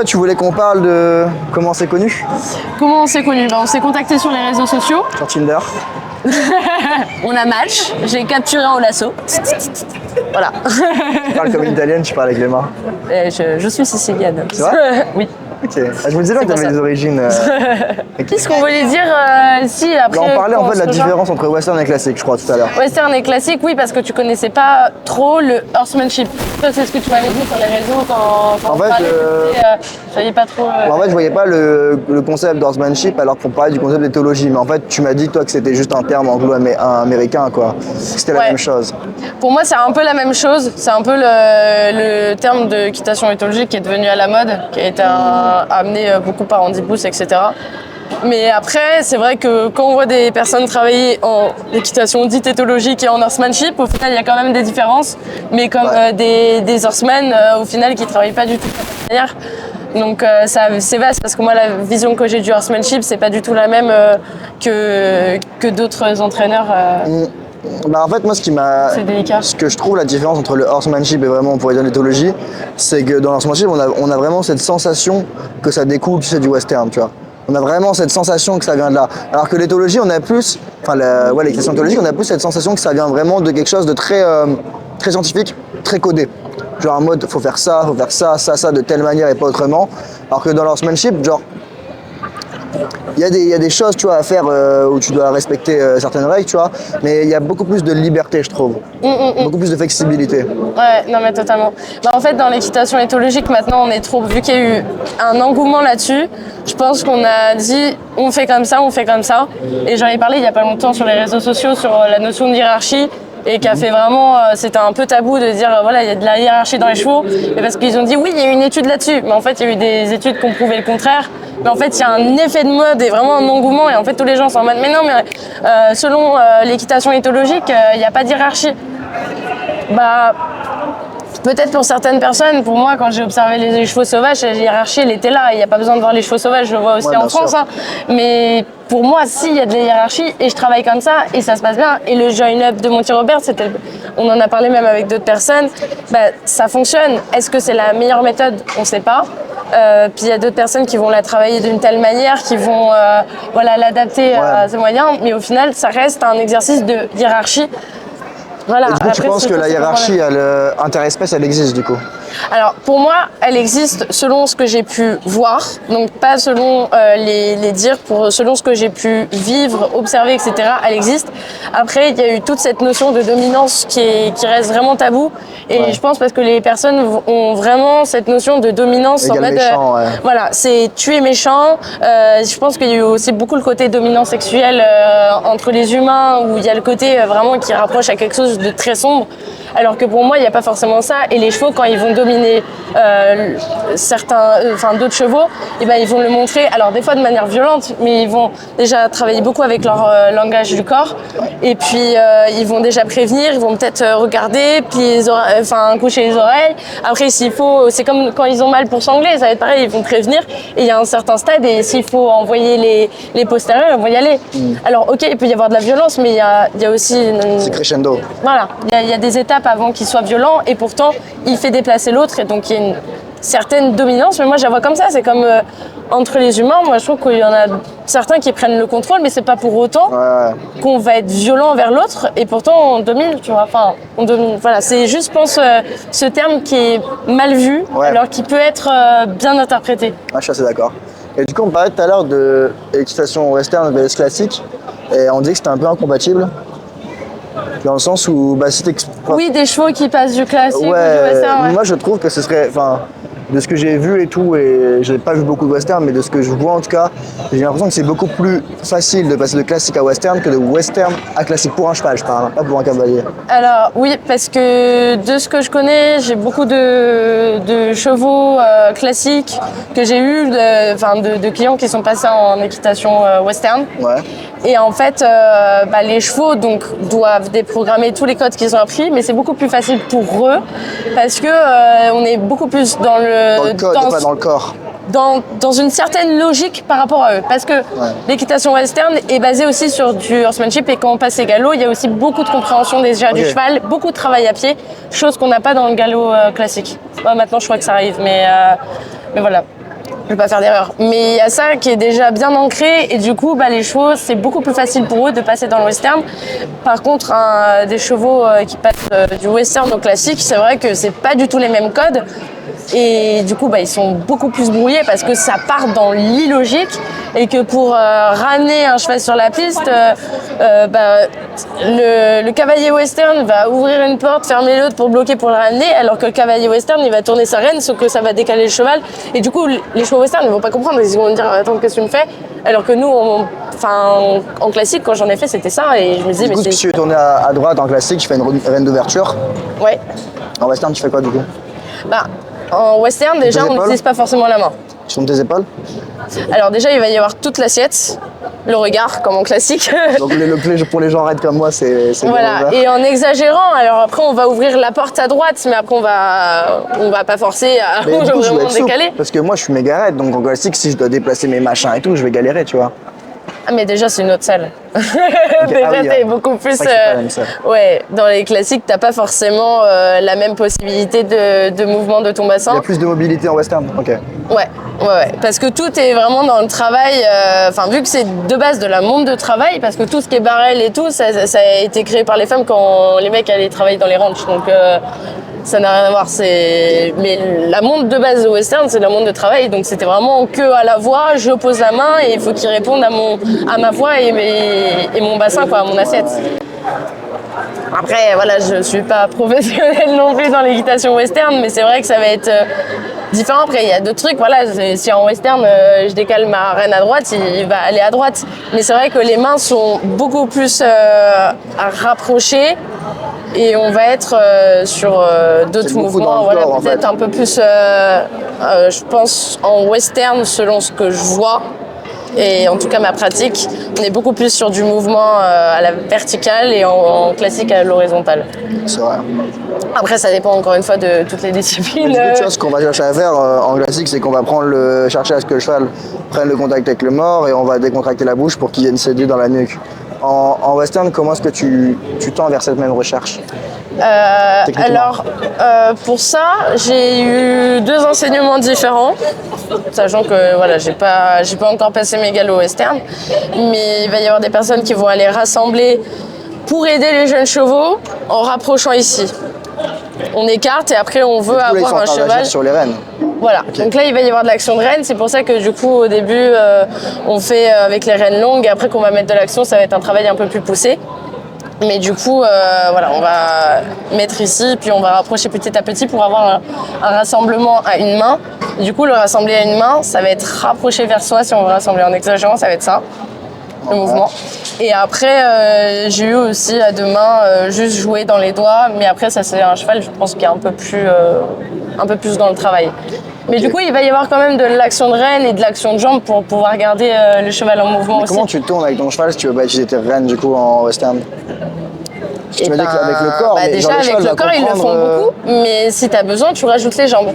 tu voulais qu'on parle de comment on s'est connus? Comment on s'est connus? On s'est contactés sur les réseaux sociaux. Sur Tinder. On a match, j'ai capturé au lasso. Voilà. Tu parles comme une italienne, tu parles avec les mains. Je suis sicilienne. C'est vrai? Oui. Ok. Ah, je me disais bien que tu avais des origines. Qu'est-ce qu'on voulait dire si après. On parlait en fait de la différence entre western et classique, je crois, tout à l'heure. Western et classique, oui, parce que tu connaissais pas trop le horsemanship. Ça, c'est ce que tu m'avais dit sur les réseaux quand En on fait, parlait. Je savais pas trop. En fait, je voyais pas le concept d'horsemanship alors qu'on parlait du concept d'éthologie. Mais en fait, tu m'as dit toi que c'était juste un terme anglo-américain, quoi. C'était la même chose. Pour moi, c'est un peu la même chose. C'est un peu le terme de équitation éthologique qui est devenu à la mode, qui a été amené beaucoup par Andy Booth, etc. Mais après, c'est vrai que quand on voit des personnes travailler en équitation dite éthologique et en horsemanship, au final, il y a quand même des différences. Mais comme des horsemen, au final, qui ne travaillent pas du tout de la même manière. Donc c'est vaste parce que moi, la vision que j'ai du horsemanship, c'est pas du tout la même que d'autres entraîneurs. Bah en fait, moi, C'est délicat. ce que je trouve la différence entre le horsemanship et vraiment, on pourrait dire l'éthologie, c'est que dans l'horsemanship, on a vraiment cette sensation que ça découle, tu sais, du western, tu vois. On a vraiment cette sensation que ça vient de là. Alors que l'éthologie, on a plus, l'équitation éthologique, on a plus cette sensation que ça vient vraiment de quelque chose de très, très scientifique, très codé. Genre en mode, faut faire ça, ça, de telle manière et pas autrement. Alors que dans l'horsemanship, genre, il y a des choses, tu vois, à faire où tu dois respecter certaines règles, tu vois, mais il y a beaucoup plus de liberté, je trouve. Beaucoup plus de flexibilité. Ouais, non mais totalement. En fait, dans l'équitation éthologique, maintenant, vu qu'il y a eu un engouement là-dessus, je pense qu'on a dit on fait comme ça, on fait comme ça. Et j'en ai parlé il y a pas longtemps sur les réseaux sociaux sur la notion de hiérarchie. Et qui a fait vraiment, c'était un peu tabou de dire voilà, il y a de la hiérarchie dans les chevaux, et parce qu'ils ont dit oui, il y a eu une étude là-dessus, mais en fait il y a eu des études qui ont prouvé le contraire. Mais en fait il y a un effet de mode et vraiment un engouement, et en fait tous les gens sont en mode mais non, mais selon l'équitation éthologique, il n'y a pas de hiérarchie. Bah peut-être pour certaines personnes, pour moi quand j'ai observé les chevaux sauvages, la hiérarchie elle était là, il n'y a pas besoin de voir les chevaux sauvages, je le vois aussi en France, hein. Mais pour moi, si, il y a de la hiérarchie et je travaille comme ça et ça se passe bien. Et le join-up de Monty Roberts, on en a parlé même avec d'autres personnes, ça fonctionne. Est-ce que c'est la meilleure méthode? On ne sait pas. Puis il y a d'autres personnes qui vont la travailler d'une telle manière, qui vont l'adapter à ses moyens. Mais au final, ça reste un exercice de hiérarchie. Voilà. Et du coup, tu penses que la hiérarchie interespèce, elle existe du coup? Alors pour moi, elle existe selon ce que j'ai pu voir, donc pas selon les dires, selon ce que j'ai pu vivre, observer, etc. Elle existe. Après, il y a eu toute cette notion de dominance qui reste vraiment tabou, et je pense parce que les personnes ont vraiment cette notion de dominance égal en mode méchant, voilà, c'est tu es méchant. Je pense qu'il y a eu aussi beaucoup le côté dominant sexuel entre les humains, où il y a le côté vraiment qui rapproche à quelque chose de très sombre. Alors que pour moi, il n'y a pas forcément ça. Et les chevaux, quand ils vont dominer d'autres chevaux, ils vont le montrer. Alors des fois de manière violente, mais ils vont déjà travailler beaucoup avec leur langage du corps. Et puis ils vont déjà prévenir, ils vont peut-être regarder, puis coucher les oreilles. Après, s'il faut, c'est comme quand ils ont mal pour sangler, ça va être pareil, ils vont prévenir. Et il y a un certain stade, et s'il faut envoyer les postérieurs, ils vont y aller. Alors ok, il peut y avoir de la violence, mais il y a aussi c'est crescendo. Voilà, il y a des étapes avant qu'il soit violent, et pourtant il fait déplacer l'autre, et donc il y a une certaine dominance. Mais moi je la vois comme ça, c'est comme entre les humains, moi je trouve qu'il y en a certains qui prennent le contrôle, mais c'est pas pour autant qu'on va être violent envers l'autre, et pourtant on domine, tu vois, on domine. Voilà, c'est juste, je pense, ce terme qui est mal vu, alors qu'il peut être bien interprété. Ah, je suis assez d'accord. Et du coup, on parlait tout à l'heure de l'équitation western versus classique, et on dit que c'était un peu incompatible. Dans le sens où, oui, des chevaux qui passent du classique ou du western. Moi je trouve que ce serait, de ce que j'ai vu et tout, et j'ai pas vu beaucoup de western, mais de ce que je vois en tout cas, j'ai l'impression que c'est beaucoup plus facile de passer de classique à western que de western à classique pour un cheval, je parle, pas pour un cavalier. Alors oui, parce que de ce que je connais, j'ai beaucoup de chevaux classiques que j'ai eu, de clients qui sont passés en équitation western. Ouais. Et en fait, les chevaux donc doivent déprogrammer tous les codes qu'ils ont appris, mais c'est beaucoup plus facile pour eux parce que on est beaucoup plus dans le code, pas dans le corps. Dans une certaine logique par rapport à eux, parce que l'équitation western est basée aussi sur du horsemanship, et quand on passe les galops, il y a aussi beaucoup de compréhension déjà du cheval, beaucoup de travail à pied, chose qu'on n'a pas dans le galop classique. Maintenant, je crois que ça arrive, mais voilà. Je vais pas faire d'erreur. Mais il y a ça qui est déjà bien ancré et du coup, les chevaux, c'est beaucoup plus facile pour eux de passer dans le western. Par contre, des chevaux qui passent du western au classique, c'est vrai que c'est pas du tout les mêmes codes. Et du coup, ils sont beaucoup plus brouillés parce que ça part dans l'illogique et que pour ramener un cheval sur la piste, le cavalier western va ouvrir une porte, fermer l'autre pour bloquer pour le ramener, alors que le cavalier western, il va tourner sa reine, sauf que ça va décaler le cheval. Et du coup, les chevaux western, ils vont pas comprendre, ils vont me dire « Attends, qu'est-ce que tu me fais ?» Alors que nous, en classique, quand j'en ai fait, c'était ça et je me disais « Du coup, si tu veux tourner à droite en classique, je fais une reine d'ouverture. Ouais. En western, tu fais quoi du coup? En western, déjà, on n'utilise pas forcément la main. Sur tes épaules? Alors déjà, il va y avoir toute l'assiette, le regard, comme en classique. Donc le play pour les gens raides comme moi, c'est voilà. Et en exagérant, alors après, on va ouvrir la porte à droite, mais après, on va pas forcer à vraiment décaler. Parce que moi, je suis méga raide, donc en classique, si je dois déplacer mes machins et tout, je vais galérer, tu vois. Ah mais déjà c'est une autre salle. Déjà t'es beaucoup plus. Ouais, dans les classiques t'as pas forcément la même possibilité de mouvement de ton bassin. Il y a plus de mobilité en western. Ok. Ouais. Parce que tout est vraiment dans le travail. Vu que c'est de base de la montre de travail, parce que tout ce qui est barrel et tout, ça a été créé par les femmes quand les mecs allaient travailler dans les ranchs. Donc ça n'a rien à voir. Mais la montre de base de western, c'est la montre de travail. Donc c'était vraiment que à la voix, je pose la main et il faut qu'il réponde à ma voix et mon bassin, quoi, à mon assiette. Après, voilà, je suis pas professionnelle non plus dans l'équitation western, mais c'est vrai que ça va être différent. Après, il y a d'autres trucs. Voilà, si en western, je décale ma reine à droite, il va aller à droite. Mais c'est vrai que les mains sont beaucoup plus rapprochées. Et on va être sur d'autres mouvements, peut-être un peu plus, je pense, en western selon ce que je vois. Et en tout cas ma pratique, on est beaucoup plus sur du mouvement à la verticale et en classique à l'horizontale. C'est vrai. Après ça dépend encore une fois de toutes les disciplines. Mais tu vois, ce qu'on va chercher à faire en classique, c'est qu'on va chercher à ce que le cheval prenne le contact avec le mort et on va décontracter la bouche pour qu'il vienne s'aider dans la nuque. En western, comment est-ce que tu tends vers cette même recherche? Pour ça, j'ai eu 2 enseignements différents, sachant que voilà, j'ai pas encore passé mes galops western, mais il va y avoir des personnes qui vont aller rassembler pour aider les jeunes chevaux en rapprochant ici. On écarte et après on veut avoir un cheval sur les rênes. Voilà, okay. Donc là il va y avoir de l'action de rêne, c'est pour ça que du coup au début on fait avec les rênes longues et après qu'on va mettre de l'action, ça va être un travail un peu plus poussé. Mais du coup, on va mettre ici, puis on va rapprocher petit à petit pour avoir un rassemblement à une main. Du coup, le rassembler à une main, ça va être rapproché vers soi. Si on veut rassembler en exagérant, ça va être ça, le mouvement. Et après, j'ai eu aussi à 2 mains juste jouer dans les doigts. Mais après, ça c'est un cheval, je pense, qui est un peu plus dans le travail. Mais du coup, il va y avoir quand même de l'action de rêne et de l'action de jambe pour pouvoir garder le cheval en mouvement aussi. Comment tu tournes avec ton cheval si tu veux pas utiliser tes rênes du coup en western? Tu m'as dit qu'avec le corps, mais déjà avec le corps ils le font beaucoup, mais si tu as besoin tu rajoutes les jambes.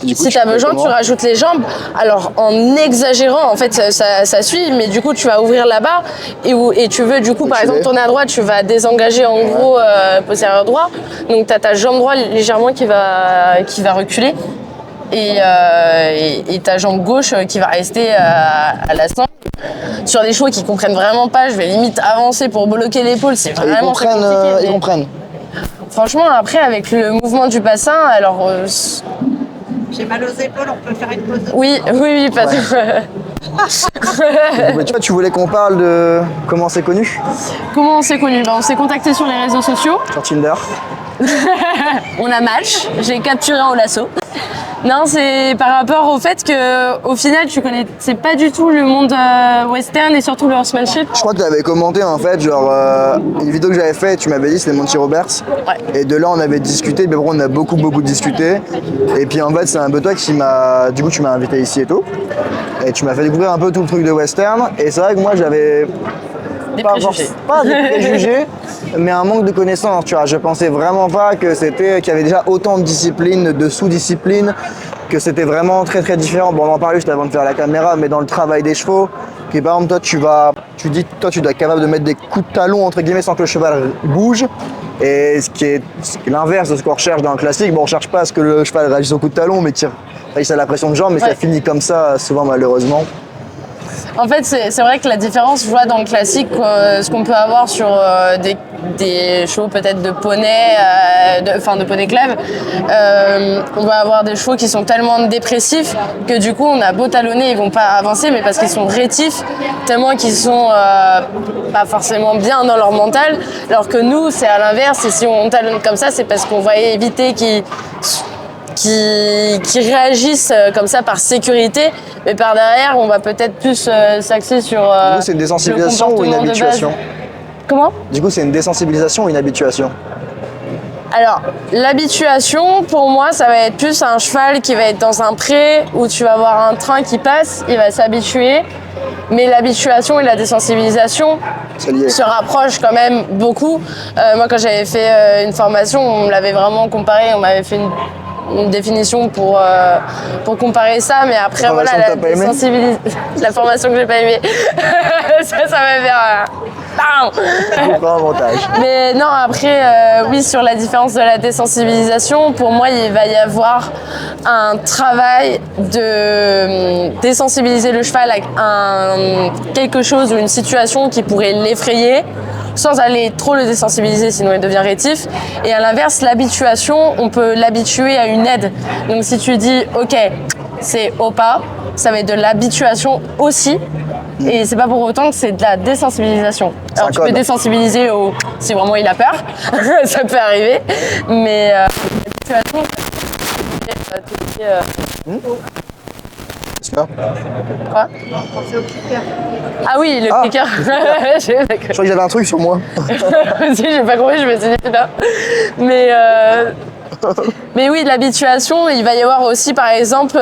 Si tu as besoin tu rajoutes les jambes, alors en exagérant en fait ça suit, mais du coup tu vas ouvrir là-bas et tu veux du coup par exemple tourner à droite, tu vas désengager en gros postérieur droit, donc tu as ta jambe droite légèrement qui va reculer. Et ta jambe gauche qui va rester à la sangle. Sur des chevaux qui comprennent vraiment pas, je vais limite avancer pour bloquer l'épaule, c'est vraiment très compliqué. Ils comprennent. Franchement, après, avec le mouvement du bassin, alors... J'ai mal aux épaules, on peut faire une pause. Oui, pas de... Mais tu vois, tu voulais qu'on parle de comment c'est connu? Comment on s'est connu? On s'est contacté sur les réseaux sociaux. Sur Tinder. On a match, j'ai capturé en lasso. Non, c'est par rapport au fait que, au final, tu connaissais pas du tout le monde western et surtout le horsemanship. Je crois que tu avais commenté en fait, genre une vidéo que j'avais faite, tu m'avais dit c'était Monty Roberts. Ouais. Et de là on avait discuté, mais bon, on a beaucoup discuté. Et puis en fait c'est un peu toi qui m'a, du coup tu m'as invité ici et tout. Et tu m'as fait découvrir un peu tout le truc de western. Et c'est vrai que moi j'avais pas des préjugés, mais un manque de connaissances, tu vois. Je pensais vraiment pas que qu'il y avait déjà autant de disciplines, de sous-disciplines, que c'était vraiment très différent. Bon, on en parlait juste avant de faire la caméra, mais dans le travail des chevaux, que par exemple, tu dois être capable de mettre des coups de talon, entre guillemets, sans que le cheval bouge. Et ce qui est l'inverse de ce qu'on recherche dans le classique. Bon, on cherche pas à ce que le cheval réagisse au coup de talon, mais qu'il Et c'est la pression de jambes, mais Ouais. ça finit comme ça, souvent malheureusement. En fait, c'est vrai que la différence, je vois dans le classique, ce qu'on peut avoir sur des chevaux peut-être de poney, de poney clève, on va avoir des chevaux qui sont tellement dépressifs que du coup, on a beau talonner, ils vont pas avancer, mais parce qu'ils sont rétifs, tellement qu'ils sont pas forcément bien dans leur mental, alors que nous, c'est à l'inverse, et si on talonne comme ça, c'est parce qu'on va éviter qui réagissent comme ça par sécurité, mais par derrière, on va peut-être plus s'axer sur Du coup, c'est une désensibilisation ou une habituation? Comment? Du coup, c'est une désensibilisation ou une habituation? Alors, l'habituation, pour moi, ça va être plus un cheval qui va être dans un pré où tu vas voir un train qui passe, il va s'habituer. Mais l'habituation et la désensibilisation C'est lié. se rapprochent quand même beaucoup. Moi, quand j'avais fait une formation, on me l'avait vraiment comparé, on m'avait fait une définition pour comparer ça, mais après La voilà, formation que t'as pas aimée la formation que j'ai pas aimée. ça va faire bam. Je prends un montage. Mais non, après, oui, sur la différence de la désensibilisation, pour moi, il va y avoir un travail de désensibiliser le cheval à quelque chose ou une situation qui pourrait l'effrayer, sans aller trop le désensibiliser, sinon il devient rétif. Et à l'inverse, l'habituation, on peut l'habituer à une aide. Donc si tu dis, ok, c'est au pas, ça va être de l'habituation aussi. Et c'est pas pour autant que c'est de la désensibilisation. Alors tu peux code. désensibiliser si vraiment il a peur, ça peut arriver. Mais l'habituation, C'est ça? quoi? Pensez au clicker. Ah oui, le Ah. clicker. Je crois que j'avais un truc sur moi. Si, j'ai pas compris, je me suis dit putain. Mais oui, l'habituation, il va y avoir aussi par exemple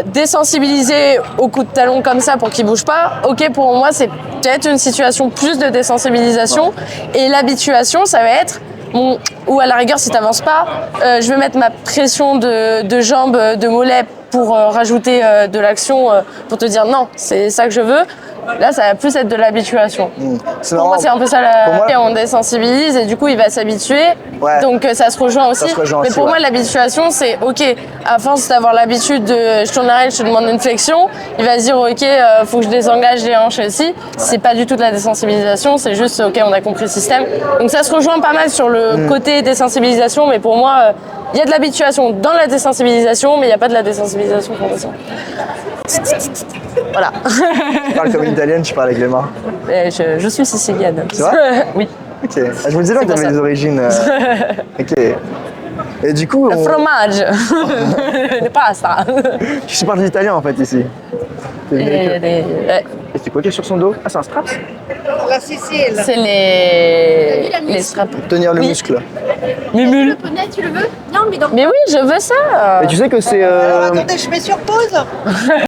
désensibiliser au coup de talon comme ça pour qu'il bouge pas. Ok, pour moi, c'est peut-être une situation plus de désensibilisation. Et l'habituation, ça va être ou à la rigueur, si t'avances pas, je vais mettre ma pression de jambes, de mollets pour rajouter de l'action, pour te dire non, c'est ça que je veux. Là, ça va plus être de l'habituation. C'est Pour moi, marrant. c'est un peu ça. Pour moi- On désensibilise et du coup, il va s'habituer. Ouais. Donc, ça se rejoint aussi. se rejoint Mais aussi, pour ouais. moi, l'habituation, c'est OK. À force d'avoir l'habitude de je tourne l'arrêt, je te demande une flexion, il va se dire OK, faut que je désengage les hanches aussi. C'est pas du tout de la désensibilisation, c'est juste OK, on a compris le système. Donc, ça se rejoint pas mal sur le côté désensibilisation. Mais pour moi, il y a de l'habituation dans la désensibilisation, mais il n'y a pas de la désensibilisation pour ça. Voilà. Tu parles comme une italienne, tu parles avec les mains. Je suis sicilienne. C'est vrai? Oui. Ok. Ah, je me disais pas que pour t'avais ça. des origines. Ok. Et du coup, Fromage. Le pasta. tu parles l'italien en fait ici. T'es venu avec eux. Et c'est quoi qui est sur son dos? Ah, c'est un straps? La Sicile. C'est les straps. Pour tenir le Oui. muscle. Mimule. Poney, tu le veux? Non, mais dans Mais oui, je veux ça. Et tu sais que c'est. Alors attendez, je mets sur pause.